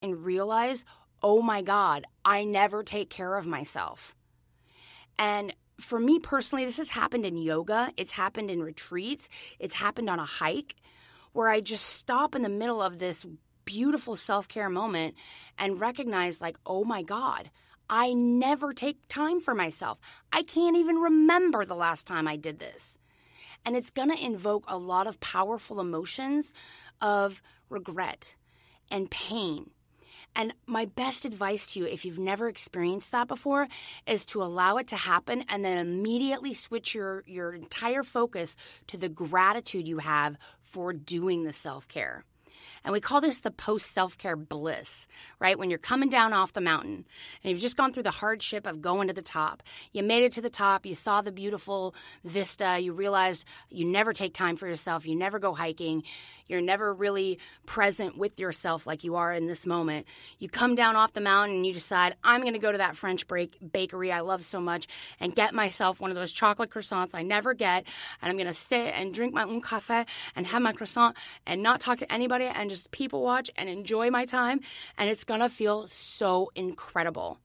and realize, oh my God, I never take care of myself. And for me personally, this has happened in yoga. It's happened in retreats. It's happened on a hike where I just stop in the middle of this beautiful self-care moment and recognize like, oh my God, I never take time for myself. I can't even remember the last time I did this. And it's going to invoke a lot of powerful emotions of regret and pain. And my best advice to you, if you've never experienced that before, is to allow it to happen and then immediately switch your entire focus to the gratitude you have for doing the self-care. And we call this the post-self-care bliss, right? When you're coming down off the mountain and you've just gone through the hardship of going to the top. You made it to the top. You saw the beautiful vista. You realized you never take time for yourself. You never go hiking. You're never really present with yourself like you are in this moment. You come down off the mountain and you decide, I'm going to go to that French bakery I love so much and get myself one of those chocolate croissants I never get. And I'm going to sit and drink my own cafe and have my croissant and not talk to anybody and just people watch and enjoy my time. And it's going to feel so incredible.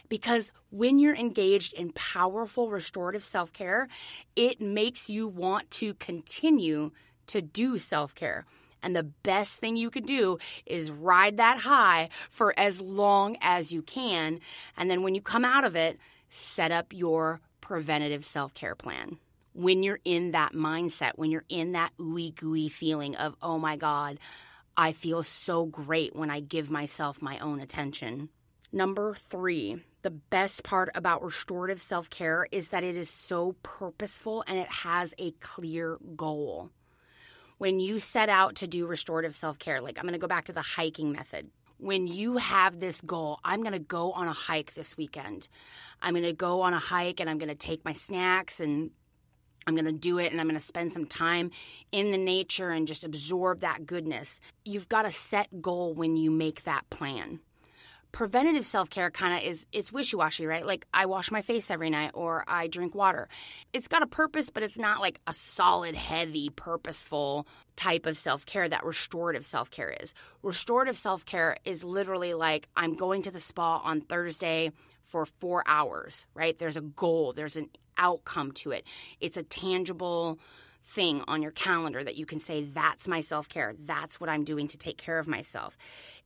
Because when you're engaged in powerful restorative self-care, it makes you want to continue to do self-care. And the best thing you could do is ride that high for as long as you can. And then when you come out of it, set up your preventative self-care plan. When you're in that mindset, when you're in that ooey gooey feeling of, oh my God, I feel so great when I give myself my own attention. Number 3, the best part about restorative self-care is that it is so purposeful and it has a clear goal. When you set out to do restorative self-care, like I'm going to go back to the hiking method. When you have this goal, I'm going to go on a hike this weekend. I'm going to go on a hike and I'm going to take my snacks and I'm going to do it and I'm going to spend some time in the nature and just absorb that goodness. You've got a set goal when you make that plan. Preventative self-care kind of it's wishy-washy, right? Like I wash my face every night or I drink water. It's got a purpose, but it's not like a solid, heavy, purposeful type of self-care that restorative self-care is. Restorative self-care is literally like I'm going to the spa on Thursday for 4 hours, right? There's a goal. There's an outcome to it. It's a tangible thing on your calendar that you can say, that's my self-care. That's what I'm doing to take care of myself.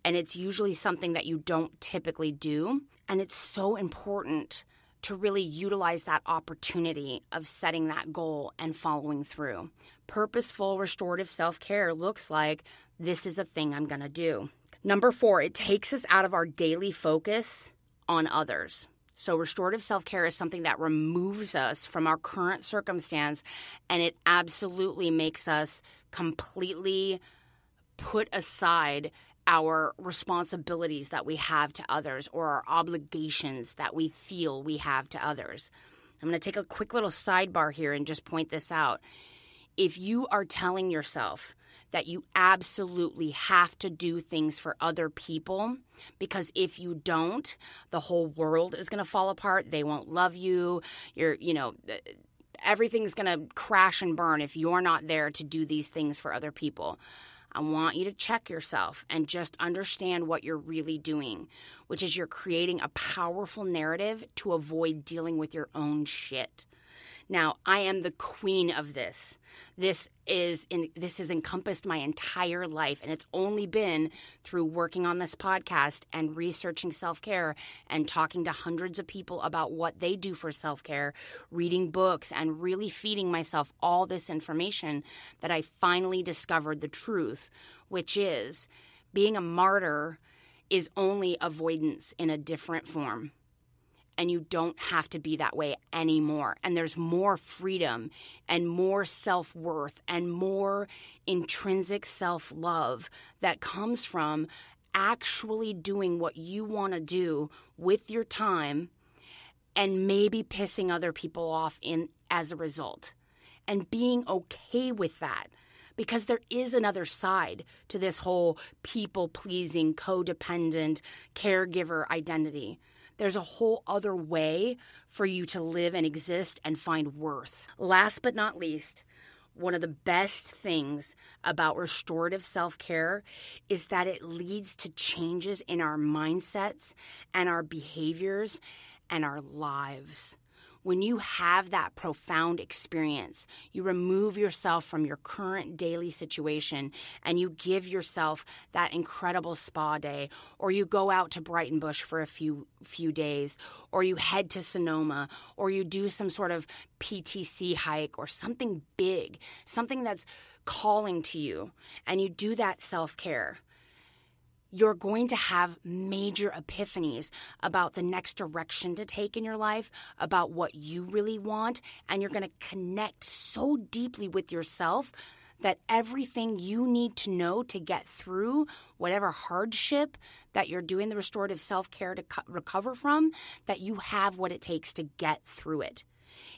And it's usually something that you don't typically do. And it's so important to really utilize that opportunity of setting that goal and following through. Purposeful restorative self-care looks like this is a thing I'm going to do. Number 4, it takes us out of our daily focus on others. So restorative self-care is something that removes us from our current circumstance, and it absolutely makes us completely put aside our responsibilities that we have to others or our obligations that we feel we have to others. I'm going to take a quick little sidebar here and just point this out. If you are telling yourself that you absolutely have to do things for other people, because if you don't, the whole world is going to fall apart. They won't love you. Everything's going to crash and burn if you're not there to do these things for other people. I want you to check yourself and just understand what you're really doing, which is you're creating a powerful narrative to avoid dealing with your own shit. Now, I am the queen of this. This has encompassed my entire life, and it's only been through working on this podcast and researching self-care and talking to hundreds of people about what they do for self-care, reading books, and really feeding myself all this information that I finally discovered the truth, which is being a martyr is only avoidance in a different form. And you don't have to be that way anymore. And there's more freedom and more self-worth and more intrinsic self-love that comes from actually doing what you want to do with your time and maybe pissing other people off as a result. And being okay with that. Because there is another side to this whole people-pleasing, codependent, caregiver identity. There's a whole other way for you to live and exist and find worth. Last but not least, one of the best things about restorative self-care is that it leads to changes in our mindsets and our behaviors and our lives. When you have that profound experience, you remove yourself from your current daily situation and you give yourself that incredible spa day, or you go out to Brighton Bush for a few days, or you head to Sonoma, or you do some sort of PTC hike or something big, something that's calling to you, and you do that self-care. You're going to have major epiphanies about the next direction to take in your life, about what you really want, and you're going to connect so deeply with yourself that everything you need to know to get through whatever hardship that you're doing the restorative self-care to recover from, that you have what it takes to get through it.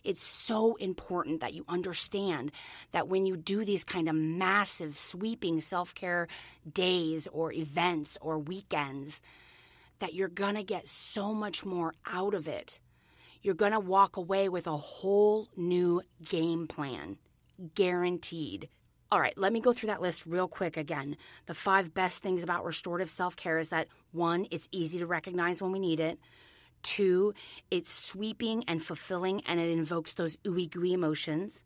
It's so important that you understand that when you do these kind of massive, sweeping self-care days or events or weekends, that you're going to get so much more out of it. You're going to walk away with a whole new game plan, guaranteed. All right, let me go through that list real quick again. The 5 best things about restorative self-care is that 1, it's easy to recognize when we need it. 2, it's sweeping and fulfilling, and it invokes those ooey gooey emotions.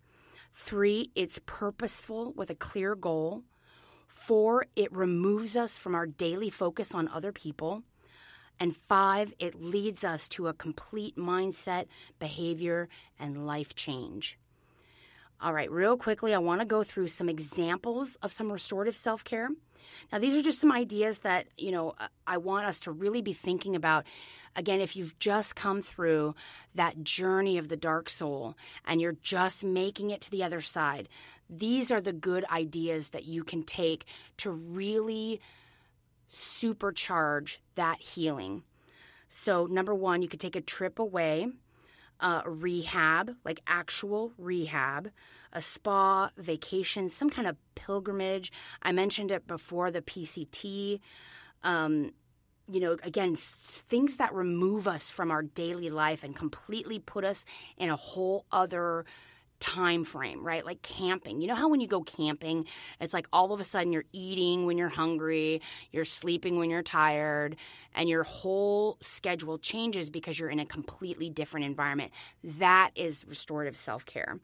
3, it's purposeful with a clear goal. 4, it removes us from our daily focus on other people. And 5, it leads us to a complete mindset, behavior, and life change. All right, real quickly, I want to go through some examples of some restorative self-care. Now, these are just some ideas that, I want us to really be thinking about. Again, if you've just come through that journey of the dark soul and you're just making it to the other side, these are the good ideas that you can take to really supercharge that healing. So, number 1, you could take a trip away. Rehab, like actual rehab, a spa, vacation, some kind of pilgrimage. I mentioned it before, the PCT. Again, things that remove us from our daily life and completely put us in a whole other time frame, right? Like camping. You know how when you go camping, it's like all of a sudden you're eating when you're hungry, you're sleeping when you're tired, and your whole schedule changes because you're in a completely different environment. That is restorative self-care.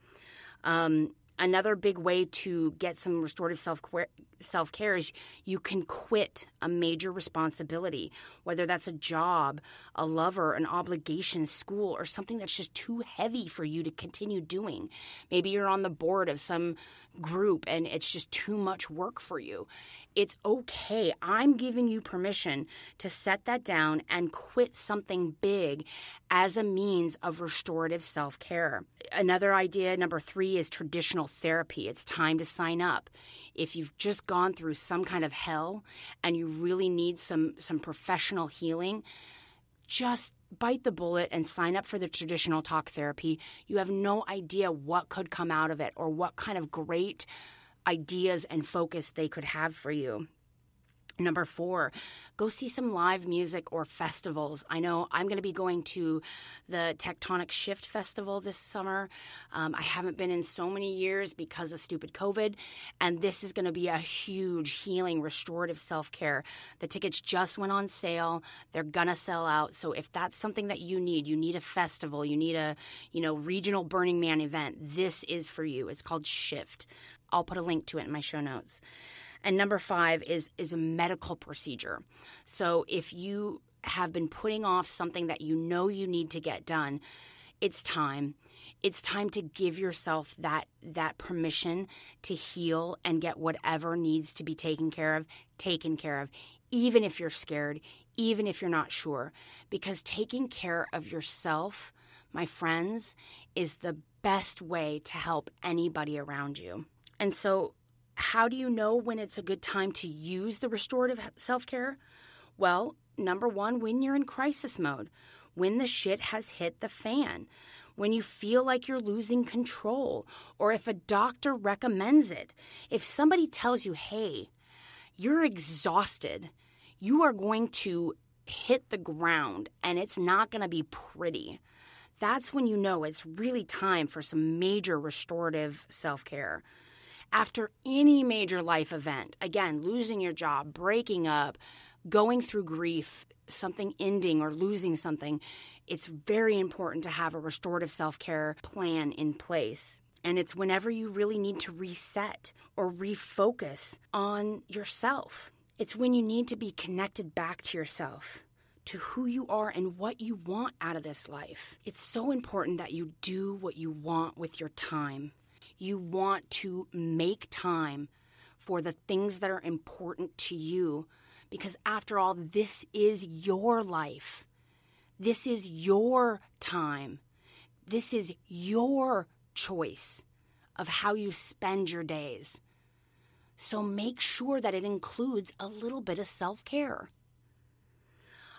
Another big way to get some restorative self-care is you can quit a major responsibility, whether that's a job, a lover, an obligation, school, or something that's just too heavy for you to continue doing. Maybe you're on the board of some group and it's just too much work for you. It's okay. I'm giving you permission to set that down and quit something big as a means of restorative self-care. Another idea, number 3, is traditional therapy. It's time to sign up. If you've just gone through some kind of hell and you really need some professional healing, just bite the bullet and sign up for the traditional talk therapy. You have no idea what could come out of it or what kind of great ideas and focus they could have for you. Number 4, go see some live music or festivals. I know I'm going to be going to the Tectonic Shift Festival this summer. I haven't been in so many years because of stupid COVID, and this is going to be a huge healing, restorative self-care. The tickets just went on sale. They're going to sell out. So if that's something that you need a festival, you need a, regional Burning Man event, this is for you. It's called Shift. I'll put a link to it in my show notes. And number 5 is a medical procedure. So if you have been putting off something that you know you need to get done, it's time. It's time to give yourself that permission to heal and get whatever needs to be taken care of, even if you're scared, even if you're not sure. Because taking care of yourself, my friends, is the best way to help anybody around you. And so, how do you know when it's a good time to use the restorative self-care? Well, number 1, when you're in crisis mode, when the shit has hit the fan, when you feel like you're losing control, or if a doctor recommends it. If somebody tells you, hey, you're exhausted, you are going to hit the ground and it's not going to be pretty. That's when you know it's really time for some major restorative self-care. After any major life event, again, losing your job, breaking up, going through grief, something ending or losing something, it's very important to have a restorative self-care plan in place. And it's whenever you really need to reset or refocus on yourself. It's when you need to be connected back to yourself, to who you are and what you want out of this life. It's so important that you do what you want with your time. You want to make time for the things that are important to you, because after all, this is your life. This is your time. This is your choice of how you spend your days. So make sure that it includes a little bit of self-care.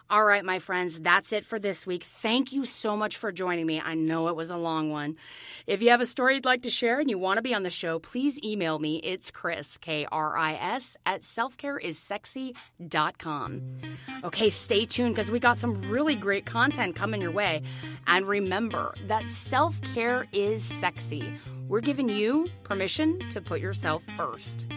All right, my friends, that's it for this week. Thank you so much for joining me. I know it was a long one. If you have a story you'd like to share and you want to be on the show, please email me. It's Kris, Kris, at selfcareissexy.com. Okay, stay tuned because we got some really great content coming your way. And remember that self-care is sexy. We're giving you permission to put yourself first.